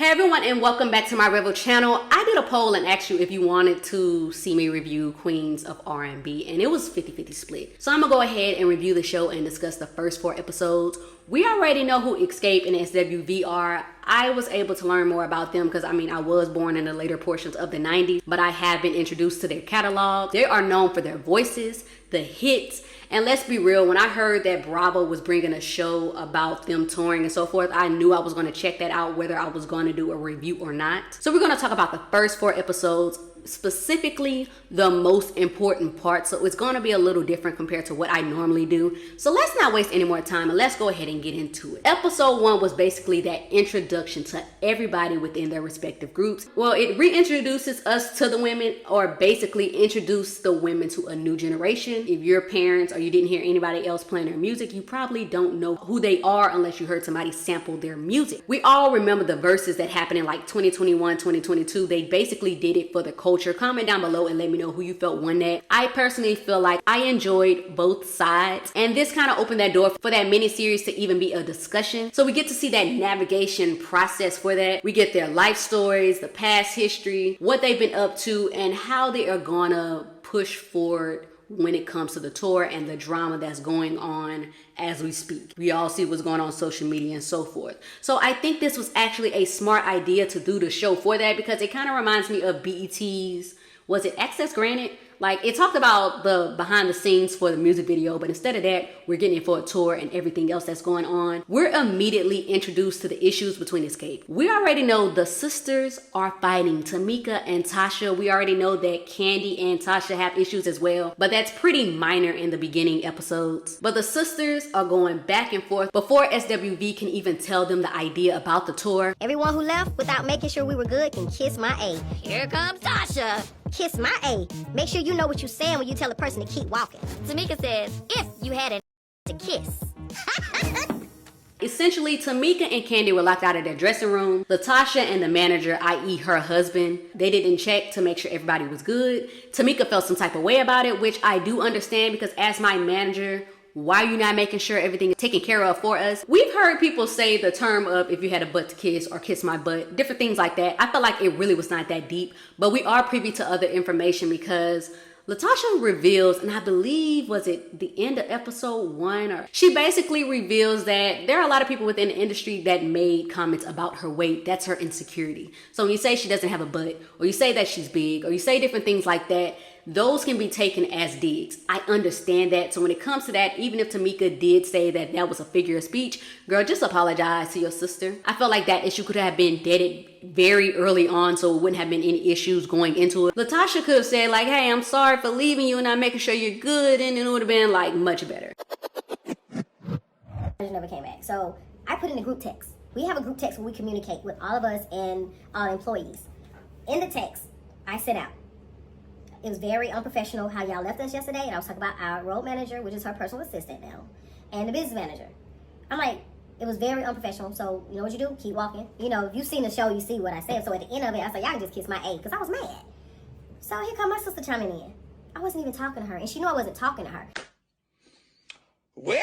Hey everyone, and welcome back to my Revel channel. I did a poll and asked you if you wanted to see me review Queens of R&B, and it was 50-50 split. So I'm gonna go ahead and review the show and discuss the first 4 episodes. We already know who Xscape and SWV are. I was able to learn more about them because I was born in the later portions of the 90s, but I have been introduced to their catalog. They are known for their voices, the hits, and let's be real, when I heard that Bravo was bringing a show about them touring and so forth, I knew I was going to check that out whether I was going to do a review or not. So we're going to talk about the first 4 episodes, specifically the most important part. So it's going to be a little different compared to what I normally do. So let's not waste any more time and let's go ahead and get into it. Episode 1 was basically that introduction to everybody within their respective groups. Well, it reintroduces us to the women, or basically introduce the women to a new generation. If you're parents or you didn't hear anybody else playing their music, you probably don't know who they are unless you heard somebody sample their music. We all remember the verses that happened in like 2021, 2022. They basically did it for the culture. Comment down below and let me know who you felt won that. I personally feel like I enjoyed both sides, and this kind of opened that door for that mini series to even be a discussion. So we get to see that navigation process for that. We get their life stories, the past history, what they've been up to, and how they are gonna push forward when it comes to the tour and the drama that's going on as we speak. We all see what's going on social media and so forth. So I think this was actually a smart idea to do the show for that, because it kind of reminds me of BET's, was it Access Granted? Like, it talked about the behind the scenes for the music video, but instead of that, we're getting it for a tour and everything else that's going on. We're immediately introduced to the issues between Xscape. We already know the sisters are fighting, Tamika and Tocha. We already know that Candy and Tocha have issues as well, but that's pretty minor in the beginning episodes. But the sisters are going back and forth before SWV can even tell them the idea about the tour. Everyone who left without making sure we were good can kiss my A. Here comes Tocha. Kiss my A. Make sure you know what you're saying when you tell a person to keep walking. Tamika says, if you had an to kiss. Essentially, Tamika and Candy were locked out of their dressing room. Latasha and the manager, i.e. her husband, they didn't check to make sure everybody was good. Tamika felt some type of way about it, which I do understand, because as my manager, why are you not making sure everything is taken care of for us? We've heard people say the term of if you had a butt to kiss or kiss my butt, different things like that. I felt like it really was not that deep, but we are privy to other information because Latasha reveals, and I believe, was it the end of episode 1, or she basically reveals that there are a lot of people within the industry that made comments about her weight. That's her insecurity. So when you say she doesn't have a butt, or you say that she's big, or you say different things like that, those can be taken as digs. I understand that. So when it comes to that, even if Tamika did say that that was a figure of speech, girl, just apologize to your sister. I felt like that issue could have been deaded very early on, so it wouldn't have been any issues going into it. Latasha could have said like, hey, I'm sorry for leaving you and not making sure you're good, and it would have been like much better. Never came back. So I put in a group text. We have a group text where we communicate with all of us and our employees. In the text, I sent out, it was very unprofessional how y'all left us yesterday, and I was talking about our road manager, which is her personal assistant now, and the business manager. I'm like, it was very unprofessional, so you know what you do? Keep walking. You know, if you've seen the show, you see what I said. So at the end of it, I was like, y'all can just kiss my A, because I was mad. So here come my sister chiming in. I wasn't even talking to her, and she knew I wasn't talking to her. Well...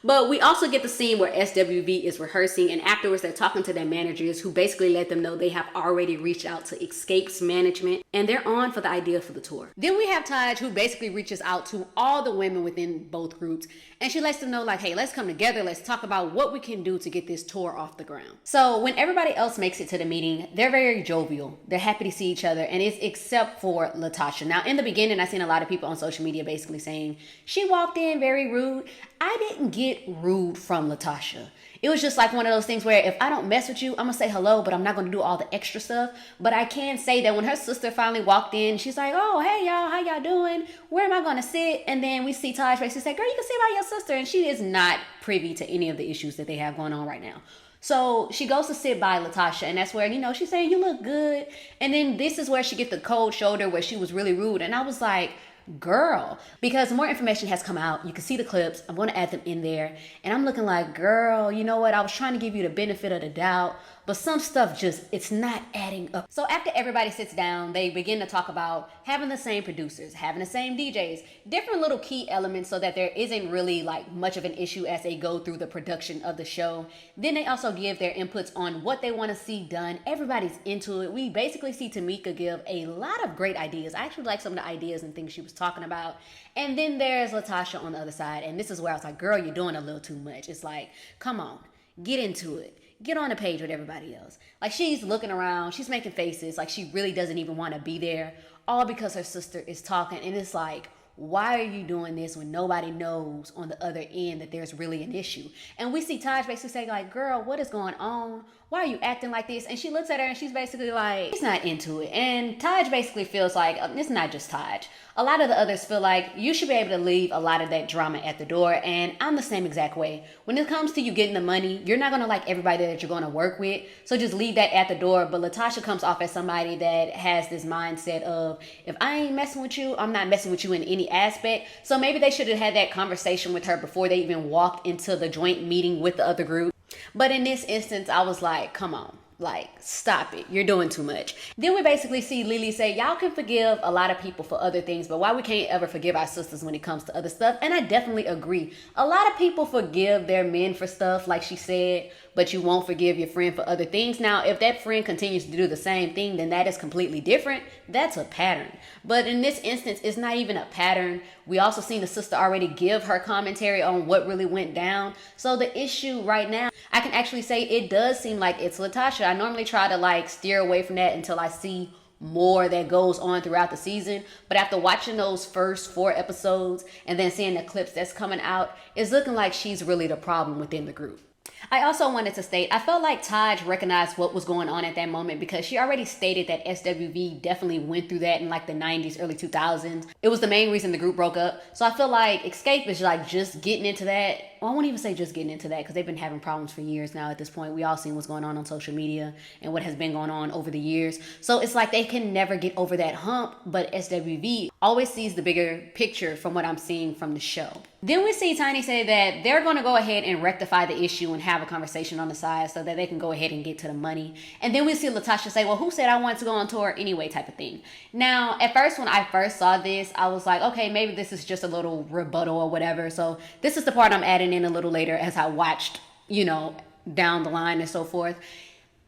But we also get the scene where SWV is rehearsing, and afterwards they're talking to their managers, who basically let them know they have already reached out to Xscape's management and they're on for the idea for the tour. Then we have Taj, who basically reaches out to all the women within both groups, and she lets them know like, hey, let's come together, let's talk about what we can do to get this tour off the ground. So when everybody else makes it to the meeting, they're very jovial. They're happy to see each other, and it's except for Latasha. Now in the beginning, I seen a lot of people on social media basically saying she walked in very rude. I didn't get rude from Latasha. It was just like one of those things where if I don't mess with you, I'm gonna say hello, but I'm not gonna do all the extra stuff. But I can say that when her sister finally walked in, she's like, oh, hey y'all, how y'all doing? Where am I gonna sit? And then we see Taj basically say, girl, you can sit by your sister. And she is not privy to any of the issues that they have going on right now. So she goes to sit by Latasha, and that's where, you know, she's saying, you look good. And then this is where she gets the cold shoulder where she was really rude. And I was like, girl, because more information has come out. You can see the clips. I'm going to add them in there. And I'm looking like, girl, you know what? I was trying to give you the benefit of the doubt, but some stuff just, it's not adding up. So after everybody sits down, they begin to talk about having the same producers, having the same DJs, different little key elements so that there isn't really like much of an issue as they go through the production of the show. Then they also give their inputs on what they want to see done. Everybody's into it. We basically see Tamika give a lot of great ideas. I actually like some of the ideas and things she was talking about. And then there's Latasha on the other side. And this is where I was like, girl, you're doing a little too much. It's like, come on, get into it. Get on the page with everybody else. Like, she's looking around, she's making faces like she really doesn't even want to be there, all because her sister is talking. And it's like, why are you doing this when nobody knows on the other end that there's really an issue? And we see Taj basically say like, girl, what is going on? Why are you acting like this? And she looks at her and she's basically like, she's not into it. And Taj basically feels like, it's not just Taj. A lot of the others feel like you should be able to leave a lot of that drama at the door. And I'm the same exact way. When it comes to you getting the money, you're not going to like everybody that you're going to work with. So just leave that at the door. But Latasha comes off as somebody that has this mindset of, if I ain't messing with you, I'm not messing with you in any aspect. So maybe they should have had that conversation with her before they even walked into the joint meeting with the other group. But in this instance, I was like, come on. Like, stop it. You're doing too much. Then we basically see Lily say, y'all can forgive a lot of people for other things, but why we can't ever forgive our sisters when it comes to other stuff? And I definitely agree. A lot of people forgive their men for stuff, like she said, but you won't forgive your friend for other things. Now, if that friend continues to do the same thing, then that is completely different. That's a pattern. But in this instance, it's not even a pattern. We also seen the sister already give her commentary on what really went down. So the issue right now, I can actually say it does seem like it's Latasha. I normally try to like steer away from that until I see more that goes on throughout the season. But after watching those first 4 episodes and then seeing the clips that's coming out, it's looking like she's really the problem within the group. I also wanted to state, I felt like Taj recognized what was going on at that moment because she already stated that SWV definitely went through that in like the 90s, early 2000s. It was the main reason the group broke up. So I feel like Xscape is like just getting into that. Well, I won't even say just getting into that because they've been having problems for years now at this point. We all seen what's going on social media and what has been going on over the years. So it's like they can never get over that hump, but SWV always sees the bigger picture from what I'm seeing from the show. Then we see Tiny say that they're going to go ahead and rectify the issue and have a conversation on the side so that they can go ahead and get to the money. And then we see Latasha say, well, who said I wanted to go on tour anyway type of thing. Now, at first, when I first saw this, I was like, okay, maybe this is just a little rebuttal or whatever. So this is the part I'm adding in a little later as I watched, down the line and so forth.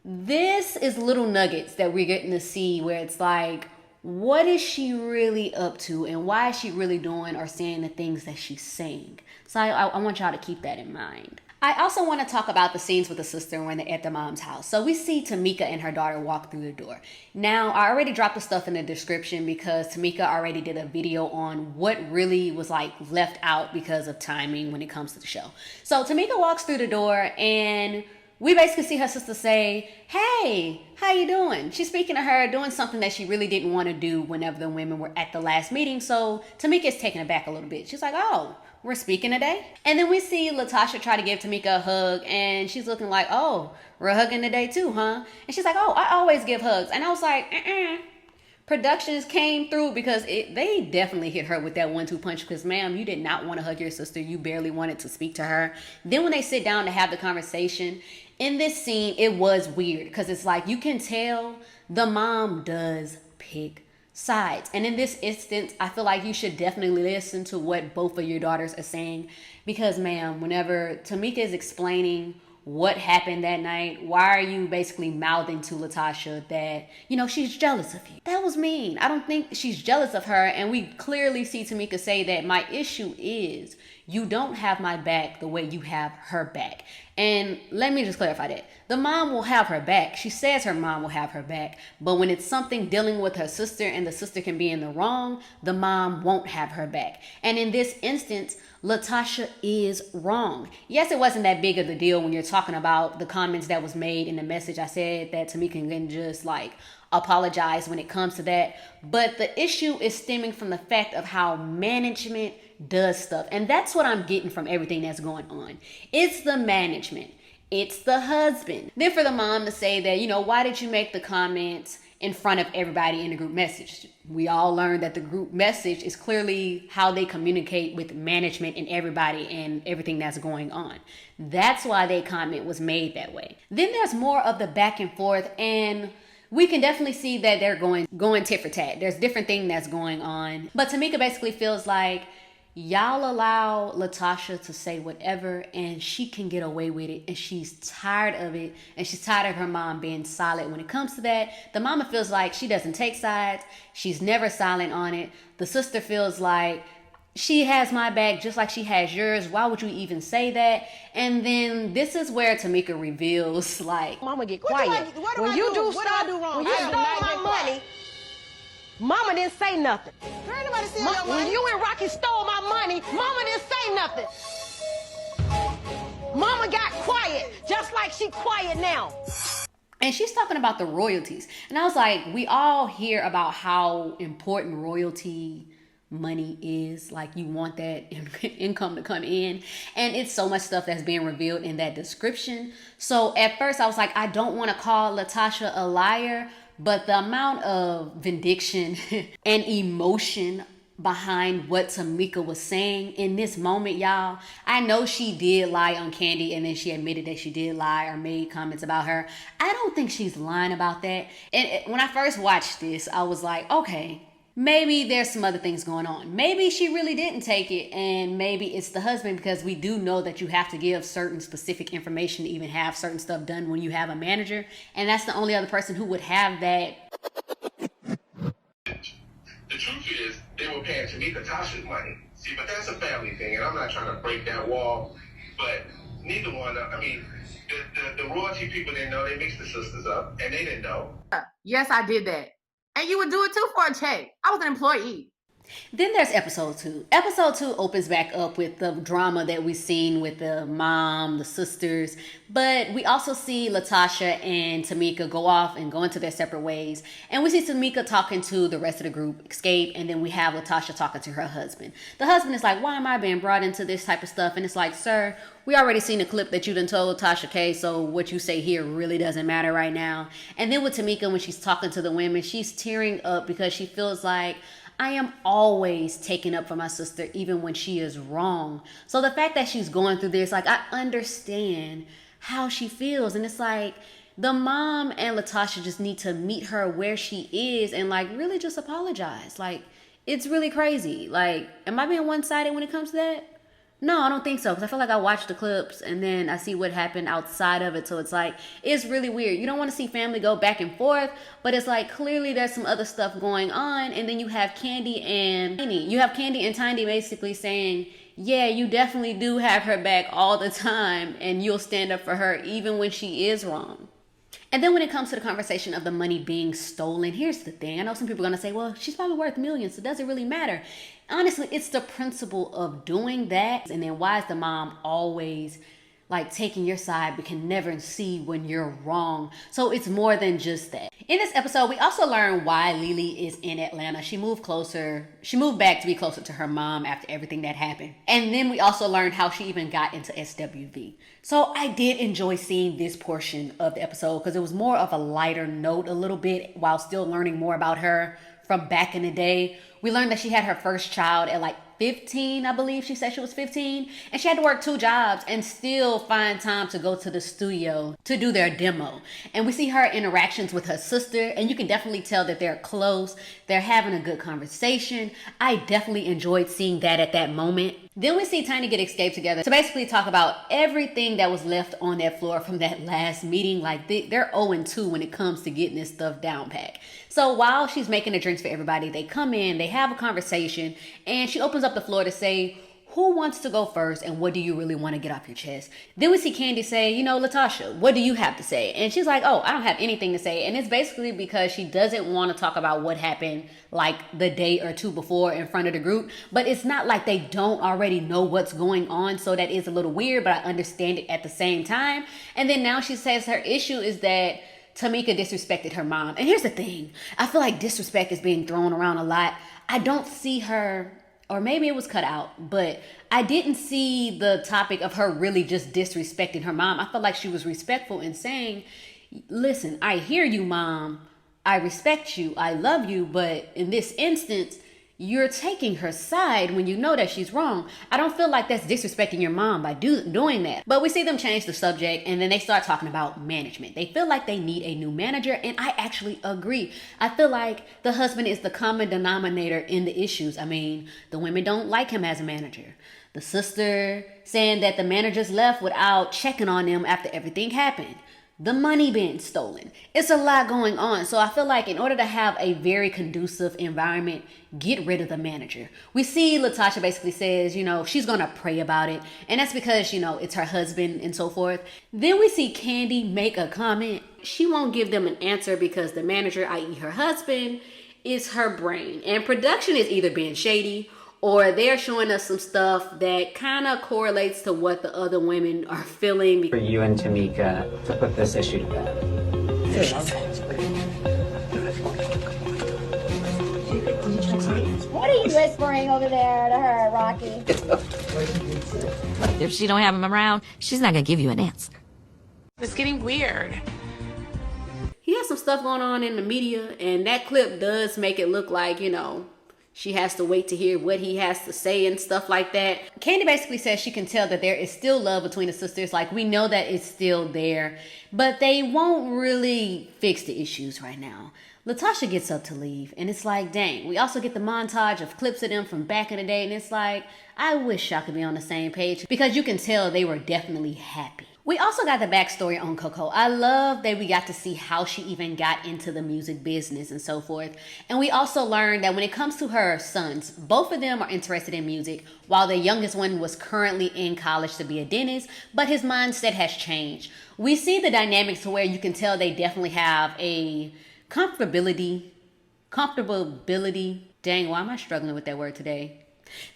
This is little nuggets that we're getting to see where it's like, what is she really up to and why is she really doing or saying the things that she's saying? So I want y'all to keep that in mind. I also want to talk about the scenes with the sister when they're at the mom's house. So we see Tamika and her daughter walk through the door. Now, I already dropped the stuff in the description because Tamika already did a video on what really was like left out because of timing when it comes to the show. So Tamika walks through the door and we basically see her sister say, hey, how you doing? She's speaking to her, doing something that she really didn't want to do whenever the women were at the last meeting. So Tamika is taken aback a little bit. She's like, oh, we're speaking today? And then we see Latasha try to give Tamika a hug and she's looking like, oh, we're hugging today too, huh? And she's like, oh, I always give hugs. And I was like, Productions came through because they definitely hit her with that 1-2 punch because, ma'am, you did not want to hug your sister. You barely wanted to speak to her. Then when they sit down to have the conversation, in this scene, it was weird because it's like you can tell the mom does pick sides. And in this instance, I feel like you should definitely listen to what both of your daughters are saying because, ma'am, whenever Tamika is explaining what happened that night, why are you basically mouthing to Latasha that, she's jealous of you? That was mean. I don't think she's jealous of her. And we clearly see Tamika say that my issue is you don't have my back the way you have her back. And let me just clarify that. The mom will have her back. She says her mom will have her back. But when it's something dealing with her sister and the sister can be in the wrong, the mom won't have her back. And in this instance, Latasha is wrong. Yes, it wasn't that big of a deal when you're talking about the comments that was made in the message. I said that Tamika can just apologize when it comes to that. But the issue is stemming from the fact of how management does stuff. And that's what I'm getting from everything that's going on. It's the management. It's the husband. Then for the mom to say that, you know, why did you make the comments in front of everybody in the group message? We all learned that the group message is clearly how they communicate with management and everybody and everything that's going on. That's why their comment was made that way. Then there's more of the back and forth, and we can definitely see that they're going tit for tat. There's different things that's going on. But Tamika basically feels like y'all allow Latasha to say whatever and she can get away with it, and she's tired of it, and she's tired of her mom being silent when it comes to that. The mama feels like she doesn't take sides. She's never silent on it. The sister feels like she has my back just like she has yours. Why would you even say that? And then this is where Tamika reveals, like, Mama get quiet. When you do stuff, when you stole my money, Mama didn't say nothing. When you and Rocky stole my money, Mama didn't say nothing. Mama got quiet, just like she quiet now. And she's talking about the royalties. And I was like, we all hear about how important royalty money is. Like, you want that income to come in. And it's so much stuff that's being revealed in that description. So at first I was like, I don't want to call Latasha a liar, but the amount of vindication and emotion behind what Tamika was saying in this moment, y'all. I know she did lie on Kandi, and then she admitted that she did lie or made comments about her. I don't think she's lying about that. And when I first watched this, I was like, okay, maybe there's some other things going on. Maybe she really didn't take it, and maybe it's the husband, because we do know that you have to give certain specific information to even have certain stuff done when you have a manager, and that's the only other person who would have that. The truth is, they were paying Tamika Tasha's money. See, but that's a family thing, and I'm not trying to break that wall, but neither one, the royalty people didn't know. They mixed the sisters up, and they didn't know. Yes, I did that. And you would do it too for a check. I was an employee. Then there's episode 2. Episode 2 opens back up with the drama that we've seen with the mom, the sisters. But we also see Latasha and Tamika go off and go into their separate ways. And we see Tamika talking to the rest of the group, Xscape. And then we have Latasha talking to her husband. The husband is like, why am I being brought into this type of stuff? And it's like, sir, we already seen a clip that you done told Tasha K, so what you say here really doesn't matter right now. And then with Tamika, when she's talking to the women, she's tearing up because she feels like, I am always taking up for my sister, even when she is wrong. So the fact that she's going through this, like, I understand how she feels. And it's like, the mom and Latasha just need to meet her where she is and, like, really just apologize. Like, it's really crazy. Like, am I being one-sided when it comes to that? No, I don't think so, because I feel like I watched the clips and then I see what happened outside of it. So it's like, it's really weird. You don't want to see family go back and forth, but it's like, clearly there's some other stuff going on. And then you have Kandi and Tiny basically saying, yeah, you definitely do have her back all the time and you'll stand up for her even when she is wrong. And then when it comes to the conversation of the money being stolen, here's the thing. I know some people are going to say, well, she's probably worth millions, so does it really matter? Honestly, it's the principle of doing that. And then why is the mom always like taking your side but can never see when you're wrong? So it's more than just that. In this episode, we also learn why Lily is in Atlanta. She moved back to be closer to her mom after everything that happened. And then we also learned how she even got into SWV. So I did enjoy seeing this portion of the episode because it was more of a lighter note a little bit while still learning more about her from back in the day. We learned that she had her first child at like 15, I believe she said she was 15. And she had to work 2 jobs and still find time to go to the studio to do their demo. And we see her interactions with her sister, and you can definitely tell that they're close. They're having a good conversation. I definitely enjoyed seeing that at that moment. Then we see Tiny get Xscape together to basically talk about everything that was left on that floor from that last meeting. Like they're 0-2 when it comes to getting this stuff down pat. So while she's making the drinks for everybody, they come in, they have a conversation, and she opens up the floor to say, who wants to go first and what do you really want to get off your chest? Then we see Kandi say, Latasha, what do you have to say? And she's like, oh, I don't have anything to say. And it's basically because she doesn't want to talk about what happened like the day or 2 before in front of the group. But it's not like they don't already know what's going on. So that is a little weird, but I understand it at the same time. And then now she says her issue is that Tamika disrespected her mom. And here's the thing. I feel like disrespect is being thrown around a lot. I don't see her or maybe it was cut out, but I didn't see the topic of her really just disrespecting her mom. I felt like she was respectful in saying, listen, I hear you, mom. I respect you. I love you. But in this instance, you're taking her side when you know that she's wrong. I don't feel like that's disrespecting your mom by doing that. But we see them change the subject, and then they start talking about management. They feel like they need a new manager, and I actually agree. I feel like the husband is the common denominator in the issues. I mean, the women don't like him as a manager. The sister saying that the managers left without checking on them after everything happened. The money being stolen. It's a lot going on. So I feel like in order to have a very conducive environment, get rid of the manager. We see Latasha basically says, she's going to pray about it. And that's because, it's her husband and so forth. Then we see Candy make a comment. She won't give them an answer because the manager, i.e. her husband, is her brain. And production is either being shady or they're showing us some stuff that kind of correlates to what the other women are feeling. For you and Tamika to put this issue to bed. What are you whispering over there to her, Rocky? If she don't have him around, she's not gonna give you an answer. It's getting weird. He has some stuff going on in the media, and that clip does make it look like, she has to wait to hear what he has to say and stuff like that. Candy basically says she can tell that there is still love between the sisters. Like, we know that it's still there, but they won't really fix the issues right now. Latasha gets up to leave, and it's like, dang. We also get the montage of clips of them from back in the day, and it's like, I wish y'all could be on the same page because you can tell they were definitely happy. We also got the backstory on Coco. I love that we got to see how she even got into the music business and so forth. And we also learned that when it comes to her sons, both of them are interested in music, while the youngest one was currently in college to be a dentist, but his mindset has changed. We see the dynamics to where you can tell they definitely have a comfortability. Dang, why am I struggling with that word today?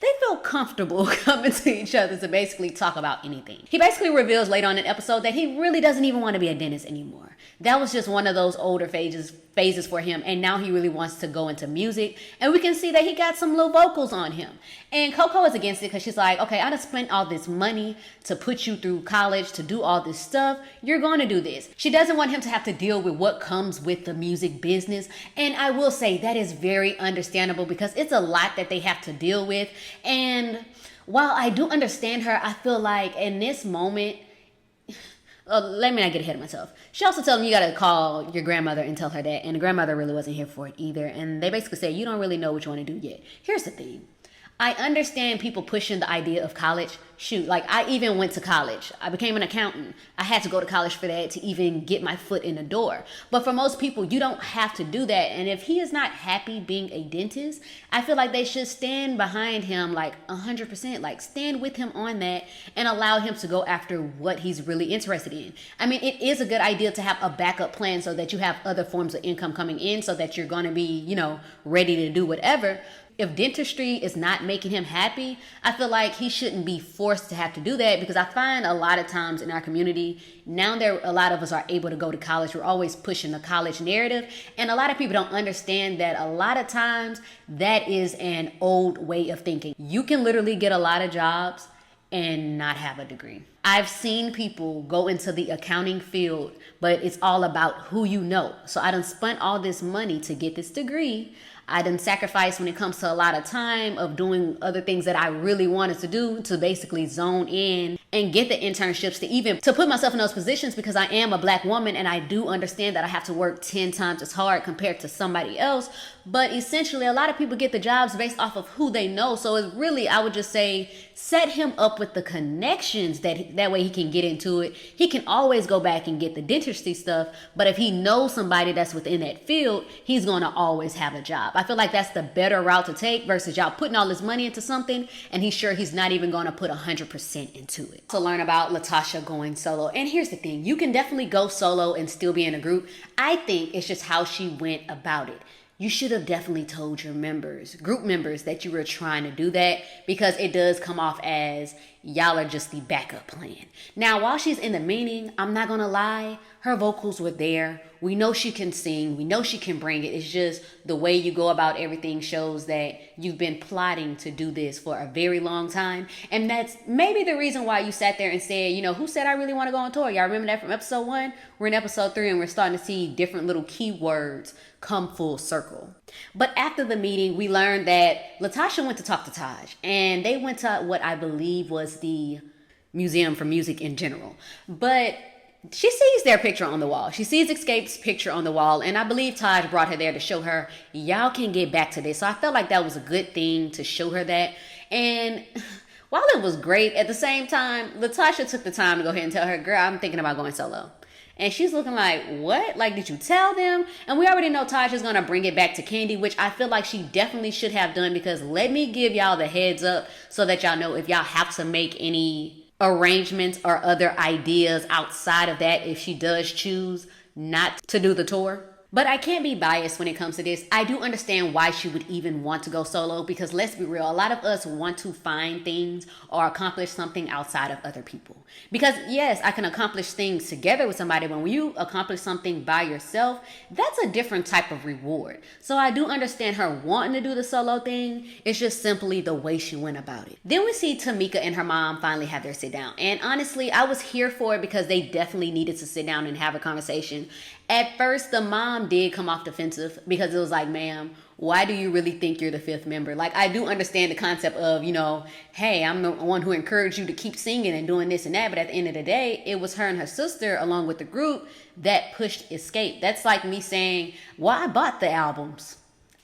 They feel comfortable coming to each other to basically talk about anything. He basically reveals later on in the episode that he really doesn't even want to be a dentist anymore. That was just one of those older phases for him, and now he really wants to go into music. And we can see that he got some little vocals on him. And Coco is against it because she's like, okay, I done spent all this money to put you through college, to do all this stuff. You're going to do this. She doesn't want him to have to deal with what comes with the music business. And I will say that is very understandable because it's a lot that they have to deal with. And while I do understand her, I feel like in this moment, let me not get ahead of myself. She also tells him you got to call your grandmother and tell her that. And the grandmother really wasn't here for it either. And they basically say, you don't really know what you want to do yet. Here's the thing. I understand people pushing the idea of college. Shoot, like I even went to college. I became an accountant. I had to go to college for that to even get my foot in the door. But for most people, you don't have to do that. And if he is not happy being a dentist, I feel like they should stand behind him like 100%. Like stand with him on that and allow him to go after what he's really interested in. I mean, it is a good idea to have a backup plan so that you have other forms of income coming in so that you're going to be, ready to do whatever. If dentistry is not making him happy, I feel like he shouldn't be forced to have to do that because I find a lot of times in our community, now that a lot of us are able to go to college, we're always pushing the college narrative. And a lot of people don't understand that a lot of times that is an old way of thinking. You can literally get a lot of jobs and not have a degree. I've seen people go into the accounting field, but it's all about who you know. So I done spent all this money to get this degree. I done sacrificed when it comes to a lot of time of doing other things that I really wanted to do to basically zone in and get the internships to put myself in those positions because I am a Black woman and I do understand that I have to work 10 times as hard compared to somebody else. But essentially, a lot of people get the jobs based off of who they know. So it's really, I would just say, set him up with the connections that way he can get into it. He can always go back and get the dentistry stuff. But if he knows somebody that's within that field, he's going to always have a job. I feel like that's the better route to take versus y'all putting all this money into something and he's sure he's not even going to put 100% into it. To learn about Latasha going solo. And here's the thing. You can definitely go solo and still be in a group. I think it's just how she went about it. You should have definitely told your group members that you were trying to do that because it does come off as y'all are just the backup plan. Now, while she's in the meeting, I'm not gonna lie, her vocals were there. We know she can sing. We know she can bring it. It's just the way you go about everything shows that you've been plotting to do this for a very long time. And that's maybe the reason why you sat there and said, you know, who said I really want to go on tour? Y'all remember that from episode 1? We're in episode 3 and we're starting to see different little keywords come full circle. But after the meeting, we learned that Latasha went to talk to Taj. And they went to what I believe was the Museum for Music in general. But she sees their picture on the wall. She sees Xscape's picture on the wall. And I believe Taj brought her there to show her, y'all can get back to this. So I felt like that was a good thing to show her that. And while it was great, at the same time, Latasha took the time to go ahead and tell her, girl, I'm thinking about going solo. And she's looking like, what? Like, did you tell them? And we already know Tocha's going to bring it back to Kandi, which I feel like she definitely should have done, because let me give y'all the heads up so that y'all know if y'all have to make any arrangements or other ideas outside of that if she does choose not to do the tour. But I can't be biased when it comes to this. I do understand why she would even want to go solo, because let's be real, a lot of us want to find things or accomplish something outside of other people. Because yes, I can accomplish things together with somebody, but when you accomplish something by yourself, that's a different type of reward. So I do understand her wanting to do the solo thing. It's just simply the way she went about it. Then we see Tamika and her mom finally have their sit down. And honestly, I was here for it because they definitely needed to sit down and have a conversation. At first, the mom did come off defensive because it was like, ma'am, why do you really think you're the 5th member? Like, I do understand the concept of, you know, hey, I'm the one who encouraged you to keep singing and doing this and that. But at the end of the day, it was her and her sister, along with the group, that pushed Xscape. That's like me saying, well, I bought the albums.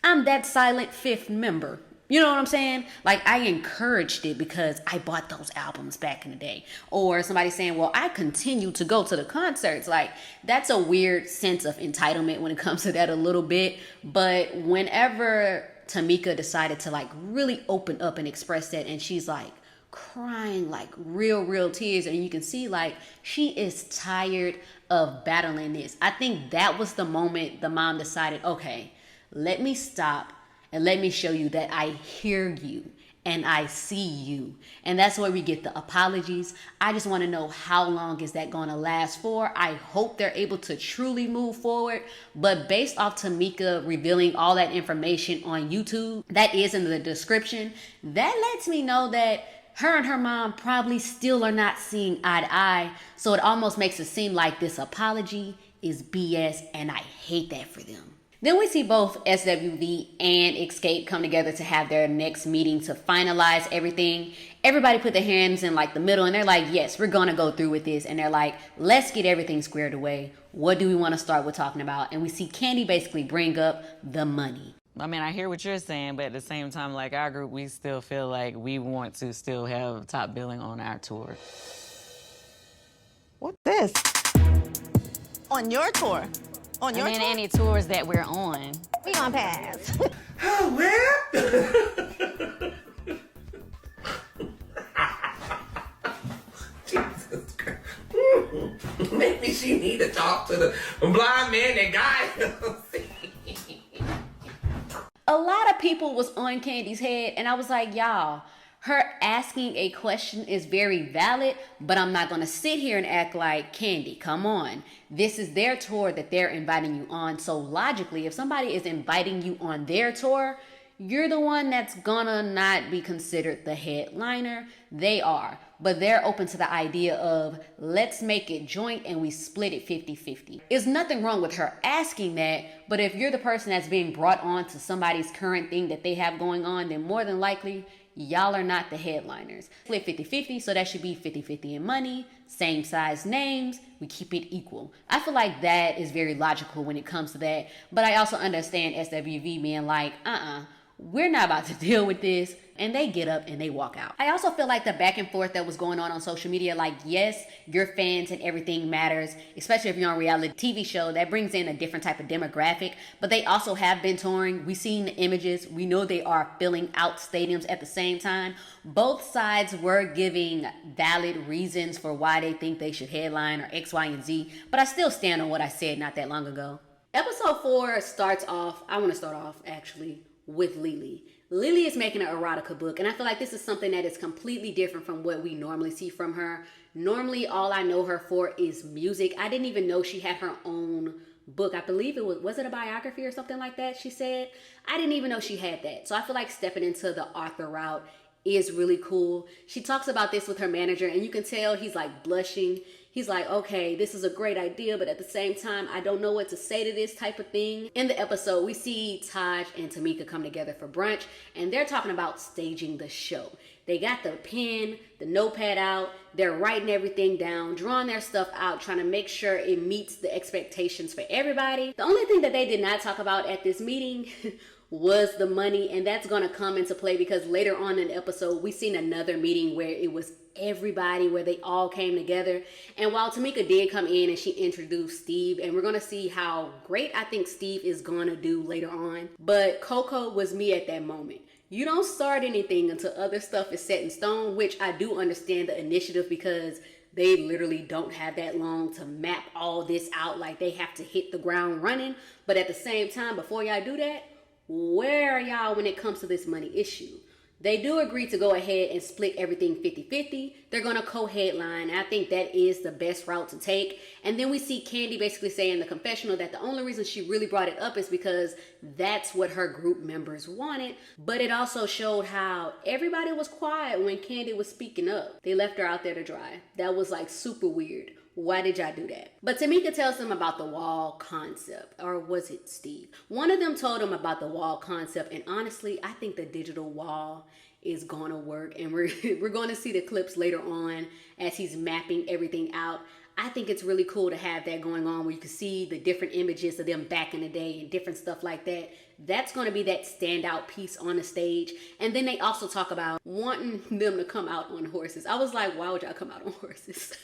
I'm that silent 5th member. You know what I'm saying? Like, I encouraged it because I bought those albums back in the day. Or somebody saying, well, I continue to go to the concerts. Like, that's a weird sense of entitlement when it comes to that a little bit. But whenever Tamika decided to, like, really open up and express that, and she's, like, crying, like, real tears, and you can see, like, she is tired of battling this. I think that was the moment the mom decided, okay, let me stop. And let me show you that I hear you and I see you. And that's where we get the apologies. I just want to know, how long is that going to last for? I hope they're able to truly move forward. But based off Tamika revealing all that information on YouTube, that is in the description, that lets me know that her and her mom probably still are not seeing eye to eye. So it almost makes it seem like this apology is BS, and I hate that for them. Then we see both SWV and Xscape come together to have their next meeting to finalize everything. Everybody put their hands in like the middle and they're like, yes, we're going to go through with this. And they're like, let's get everything squared away. What do we want to start with talking about? And we see Kandi basically bring up the money. I mean, I hear what you're saying, but at the same time, like our group, we still feel like we want to still have top billing on our tour. What's this? On your tour? On your tour? Any tours that we're on. We gonna pass. Oh, well. Jesus Christ. Maybe she need to talk to the blind man that guy. A lot of people was on Kandi's head, and I was like, y'all, her asking a question is very valid, but I'm not going to sit here and act like, Kandi, come on. This is their tour that they're inviting you on. So logically, if somebody is inviting you on their tour, you're the one that's gonna not be considered the headliner. They are. But they're open to the idea of, let's make it joint and we split it 50-50. There's nothing wrong with her asking that, but if you're the person that's being brought on to somebody's current thing that they have going on, then more than likely, y'all are not the headliners. Split 50-50, so that should be 50-50 in money, same size names, we keep it equal. I feel like that is very logical when it comes to that, but I also understand SWV being like, we're not about to deal with this, and they get up and they walk out. I also feel like the back and forth that was going on social media, like, yes, your fans and everything matters, especially if you're on a reality TV show, that brings in a different type of demographic, but they also have been touring. We've seen the images. We know they are filling out stadiums at the same time. Both sides were giving valid reasons for why they think they should headline or X, Y, and Z, but I still stand on what I said not that long ago. Episode 4 starts off, I want to start off actually with Lily. Lily is making an erotica book, and I feel like this is something that is completely different from what we normally see from her. Normally, all I know her for is music. I didn't even know she had her own book. I believe it was it a biography or something like that, she said? I didn't even know she had that. So I feel like stepping into the author route is really cool. She talks about this with her manager, and you can tell he's like blushing. He's like, okay, this is a great idea, but at the same time, I don't know what to say to this type of thing. In the episode, we see Taj and Tamika come together for brunch, and they're talking about staging the show. They got the pen, the notepad out, they're writing everything down, drawing their stuff out, trying to make sure it meets the expectations for everybody. The only thing that they did not talk about at this meeting was the money, and that's going to come into play because later on in the episode, we seen another meeting where it was everybody, where they all came together. And while Tamika did come in and she introduced Steve, and we're going to see how great I think Steve is going to do later on, but Coco was me at that moment. You don't start anything until other stuff is set in stone, which I do understand the initiative because they literally don't have that long to map all this out. Like, they have to hit the ground running. But at the same time, before y'all do that, where are y'all when it comes to this money issue? They do agree to go ahead and split everything 50-50. They're going to co-headline. I think that is the best route to take. And then we see Candy basically say in the confessional that the only reason she really brought it up is because that's what her group members wanted. But it also showed how everybody was quiet when Candy was speaking up. They left her out there to dry. That was like super weird. Why did y'all do that? But Tamika tells them about the wall concept. Or was it Steve? One of them told them about the wall concept. And honestly, I think the digital wall is gonna work. And we're gonna see the clips later on as he's mapping everything out. I think it's really cool to have that going on where you can see the different images of them back in the day and different stuff like that. That's going to be that standout piece on the stage. And then they also talk about wanting them to come out on horses. I was like, why would y'all come out on horses?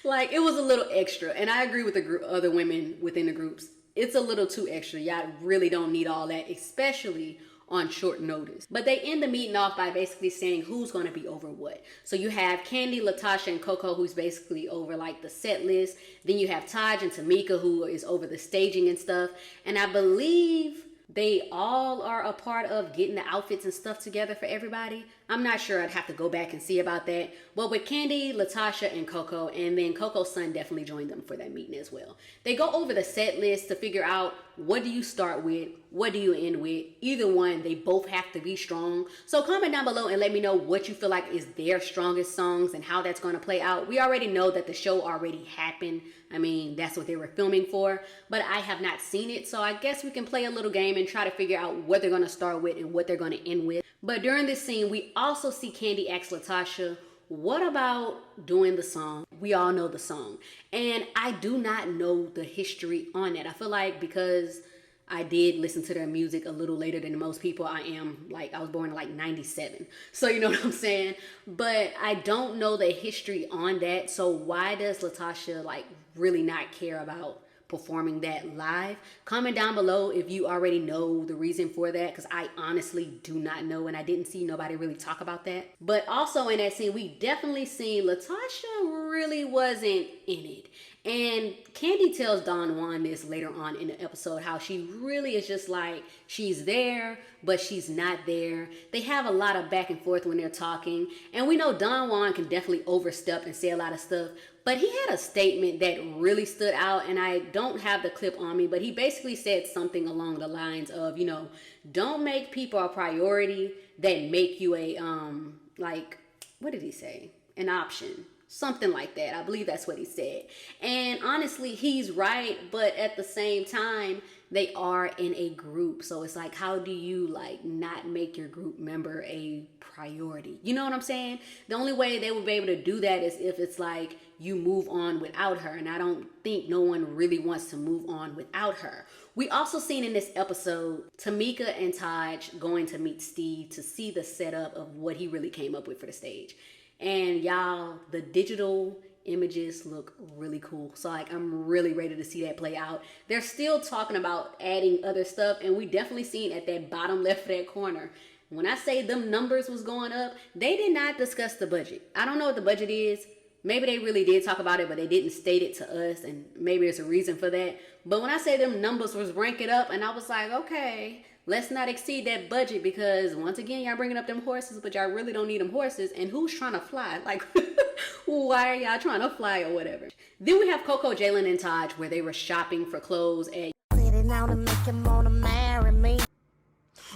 Like, it was a little extra. And I agree with the other women within the groups. It's a little too extra. Y'all really don't need all that, especially on short notice. But they end the meeting off by basically saying who's going to be over what. So you have Candy, Latasha, and Coco, who's basically over like the set list. Then you have Taj and Tamika, who is over the staging and stuff. And I believe they all are a part of getting the outfits and stuff together for everybody. I'm not sure. I'd have to go back and see about that. But with Candy, Latasha, and Coco, and then Coco's son definitely joined them for that meeting as well. They go over the set list to figure out what do you start with, what do you end with. Either one, they both have to be strong. So comment down below and let me know what you feel like is their strongest songs and how that's going to play out. We already know that the show already happened. I mean, that's what they were filming for, but I have not seen it. So I guess we can play a little game and try to figure out what they're going to start with and what they're going to end with. But during this scene, we also see Candy ask Latasha, what about doing the song? We all know the song. And I do not know the history on it. I feel like because I did listen to their music a little later than most people, I was born in like 97. So you know what I'm saying? But I don't know the history on that. So why does Latasha like really not care about performing that live? Comment down below if you already know the reason for that, because I honestly do not know, and I didn't see nobody really talk about that. But also in that scene, we definitely seen Latasha really wasn't in it. And Candy tells Don Juan this later on in the episode, how she really is just like, she's there, but she's not there. They have a lot of back and forth when they're talking. And we know Don Juan can definitely overstep and say a lot of stuff. But he had a statement that really stood out, and I don't have the clip on me, but he basically said something along the lines of, you know, don't make people a priority that make you a, what did he say? An option. Something like that. I believe that's what he said. And honestly, he's right, but at the same time, they are in a group. So it's like, how do you like not make your group member a priority? You know what I'm saying? The only way they would be able to do that is if it's like you move on without her. And I don't think no one really wants to move on without her. We also seen in this episode, Tamika and Taj going to meet Steve to see the setup of what he really came up with for the stage. And y'all, the digital images look really cool. So like, I'm really ready to see that play out. They're still talking about adding other stuff, and we definitely seen at that bottom left of that corner, when I say them numbers was going up, they did not discuss the budget. I don't know what the budget is. Maybe they really did talk about it, but they didn't state it to us, and maybe there's a reason for that. But when I say them numbers was ranking up, and I was like, okay, let's not exceed that budget, because once again, y'all bringing up them horses, but y'all really don't need them horses. And who's trying to fly? Like, why are y'all trying to fly or whatever? Then we have Coco, Jalen, and Taj, where they were shopping for clothes at...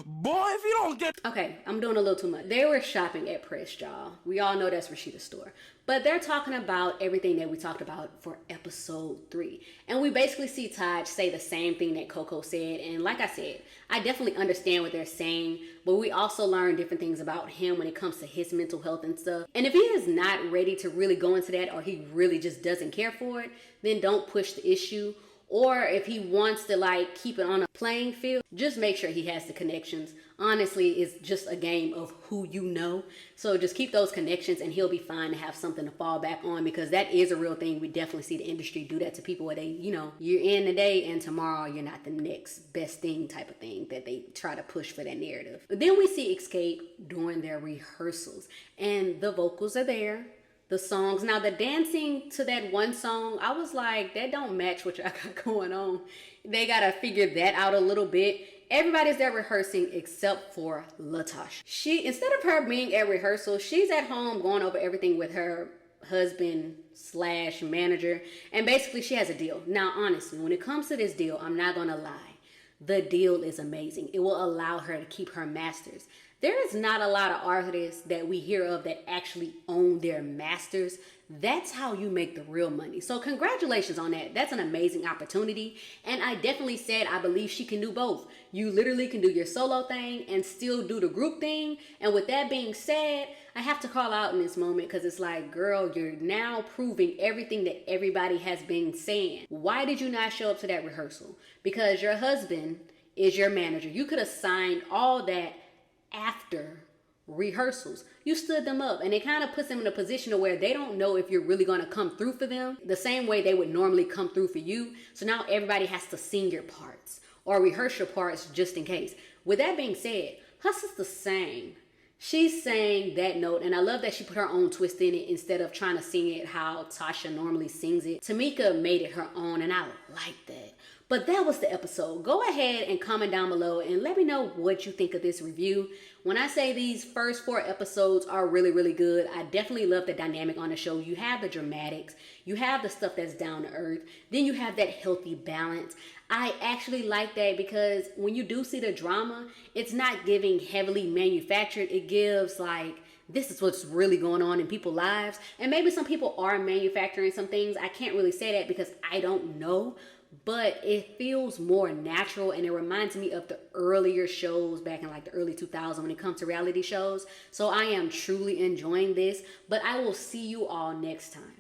Boy, if you don't get... Okay, I'm doing a little too much. They were shopping at Press, y'all. We all know that's Rashida's store. But they're talking about everything that we talked about for episode 3. And we basically see Taj say the same thing that Coco said. And like I said, I definitely understand what they're saying. But we also learn different things about him when it comes to his mental health and stuff. And if he is not ready to really go into that, or he really just doesn't care for it, then don't push the issue. Or if he wants to like keep it on a playing field, just make sure he has the connections. Honestly, it's just a game of who you know. So just keep those connections and he'll be fine to have something to fall back on, because that is a real thing. We definitely see the industry do that to people where they, you know, you're in today and tomorrow you're not the next best thing type of thing that they try to push for that narrative. But then we see Xscape during their rehearsals and the vocals are there. The songs. Now, the dancing to that one song, I was like, that don't match what y'all got going on. They got to figure that out a little bit. Everybody's there rehearsing except for Latasha. She, instead of her being at rehearsal, she's at home going over everything with her husband / manager. And basically, she has a deal. Now, honestly, when it comes to this deal, I'm not going to lie. The deal is amazing. It will allow her to keep her masters. There is not a lot of artists that we hear of that actually own their masters. That's how you make the real money. So congratulations on that. That's an amazing opportunity. And I definitely said I believe she can do both. You literally can do your solo thing and still do the group thing. And with that being said, I have to call out in this moment because it's like, girl, you're now proving everything that everybody has been saying. Why did you not show up to that rehearsal? Because your husband is your manager. You could have signed all that after rehearsals. You stood them up, and it kind of puts them in a position where they don't know if you're really going to come through for them the same way they would normally come through for you. So now everybody has to sing your parts or rehearse your parts just in case. With that being said, her sister sang. She sang that note, and I love that she put her own twist in it instead of trying to sing it how Tasha normally sings it. Tamika made it her own, and I like that. But that was the episode. Go ahead and comment down below and let me know what you think of this review. When I say these first 4 episodes are really, really good, I definitely love the dynamic on the show. You have the dramatics, you have the stuff that's down to earth, then you have that healthy balance. I actually like that because when you do see the drama, it's not giving heavily manufactured. It gives like, this is what's really going on in people's lives. And maybe some people are manufacturing some things. I can't really say that because I don't know. But it feels more natural, and it reminds me of the earlier shows back in like the early 2000s when it comes to reality shows. So I am truly enjoying this, but I will see you all next time.